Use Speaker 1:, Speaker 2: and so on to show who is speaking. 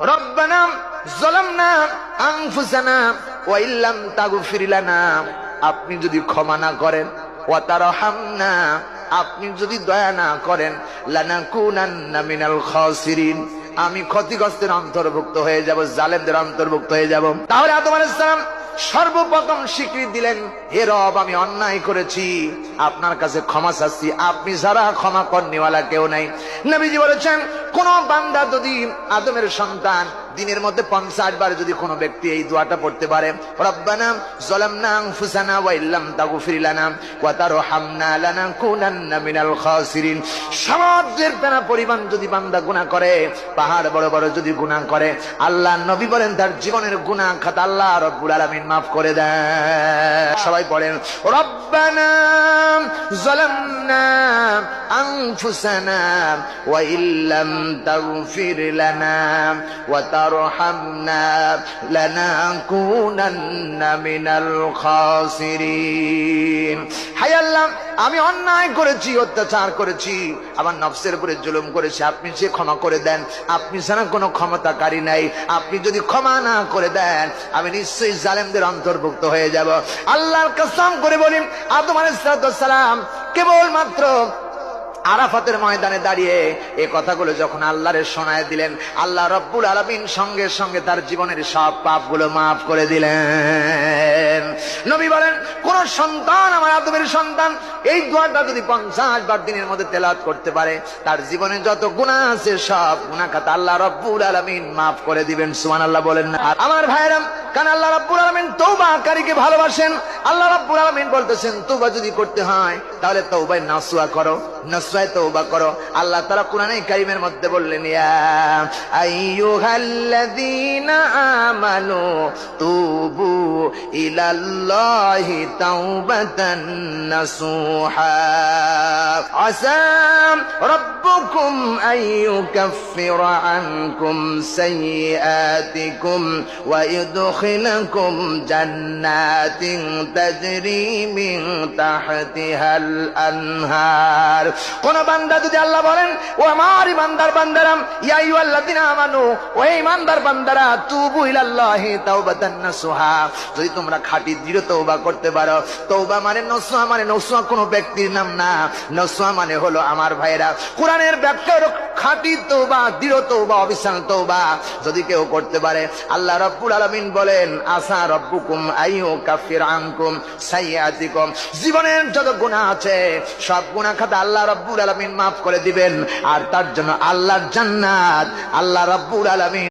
Speaker 1: রব্বানা যালামনা আনফুসানা ওয়া ইল্লাম তাগফির লানা, আপনি যদি ক্ষমা না করেন, ওয়া তারহামনা, আপনি যদি দয়া না করেন, লানাকুনান্না মিনাল খাসিরিন, আমি ক্ষতিগ্রস্তের অন্তর্ভুক্ত হয়ে যাব, জালেমদের অন্তর্ভুক্ত হয়ে যাব। তাহলে আদম আলাইহিস সালাম সর্বপ্রথম স্বীকৃতি দিলেন, হে রব, আমি অন্যায় করেছি, আপনার কাছে ক্ষমা চাচ্ছি, আপনি ছাড়া ক্ষমা করনেওয়ালা কেউ নাই। নবীজি বলেছেন, কোন বান্দা যদি আদমের সন্তান দিনের মধ্যে 50 বার যদি কোনো ব্যক্তি এই দোয়াটা পড়তে পারে, রব্বানা যালামনা আনফুসানা ওয়া ইল্লাম তাগফির লানা ওয়া তারহামনা লানাকুনান্না মিনাল খাসিরিন, সমুদ্রের ফেনা পরিমাণ যদি বান্দা গুনাহ করে, পাহাড় বড় বড় যদি গুনাহ করে, আল্লাহ নবী বলেন তার জীবনের গুনাহ খাতা আল্লাহ রব্বুল আলামিন মাফ করে দেন। সবাই পড়েন, রব্বানা যালামনা আনফুসানা ওয়া ইল্লাম তাগফির লানা ওয়া তারহামনা লানাকুনান্না মিনাল খাসিরিন। হায় আল্লাহ, আমি অন্যায় করেছি, অত্যাচার করেছি, আমার নফসের উপরে জুলুম করেছি, আপনি সে ক্ষমা করে দেন, আপনি ছাড়া কোনো ক্ষমতাকারী নাই, আপনি যদি ক্ষমা না করে দেন, আমি নিশ্চয়ই জালেমদের অন্তর্ভুক্ত হয়ে যাব। আল্লাহর কসম করে বলি, আদম আলাইহিস সালাম কেবলমাত্র আরাফাতের ময়দানে দাঁড়িয়ে এই কথাগুলো যখন আল্লাহরে শোনায় দিলেন, আল্লাহ রব্বুল আলামিন সঙ্গে সঙ্গে তার জীবনের সব পাপগুলো মাফ করে দিলেন। নবী বলেন, কোন সন্তান, আমার আদমের সন্তান, এই দোয়াটা যদি 50 বার দিনের মধ্যে তেলাওয়াত করতে পারে, তার জীবনে যত গুনাহ আছে সব গুনাহ খাতা আল্লাহ রব্বুল আলামিন মাফ করে দিবেন। সুবহানাল্লাহ বলেন না? আর আমার ভাইরা, কারণ আল্লাহ রব্বুল আলামিন তওবাকারীকে ভালোবাসেন। আল্লাহ রব্বুল আলামিন বলতেছেন, তওবা যদি করতে হয় তাহলে তওবায়ে নাসুহা করো, নাসুহায়ে তওবা করো। আল্লাহ তাআলা কোরআনে কারীমের মধ্যে বললেন, ইয়া আইয়ুহাল্লাযীনা আমানু তুবু ইলাল্লাহি তাওবাতান নাসুহা আসা রাব্বুকুম আইয়ুকাফফিরা আনকুম সাইয়্যাতিকুম ওয়া ইউদখিলাকুম জান্নাতিন তাজরি মিন তাহতিহাল আনহার। কোন বান্দা যদি আল্লাহ বলেন, ও আমার ইমানদার বান্দারা, ইয়া আইয়ুহাল্লাযীনা আমানু, ও ইমানদার বান্দারা, তুবু ইলাল্লাহি তাওবাতান নাসুহা, যদি তোমরা খাঁটি দৃঢ় তওবা করতে পারো। তওবা মানে নসুহা, মানে নসুহা কোনো ব্যক্তির নাম না, নসুহা মানে হলো আমার ভাইরা কোরআনের ব্যাখ্যা হলো খাঁটি তওবা, দৃঢ় তওবা, অবিচল তওবা যদি কেউ করতে পারে, আল্লাহ রাব্বুল আলামিন বলেন, আসা রাব্বুকুম আইয়ুকাফির আনকুম সাইয়্যাতিকুম, জীবনের যত গুনাহ আছে সব গুনাহ খাতা আল্লাহ রাব্বুল আলামিন মাফ করে দিবেন। আর তার জন্য আল্লাহর জান্নাত আল্লাহ রাব্বুল আলামিন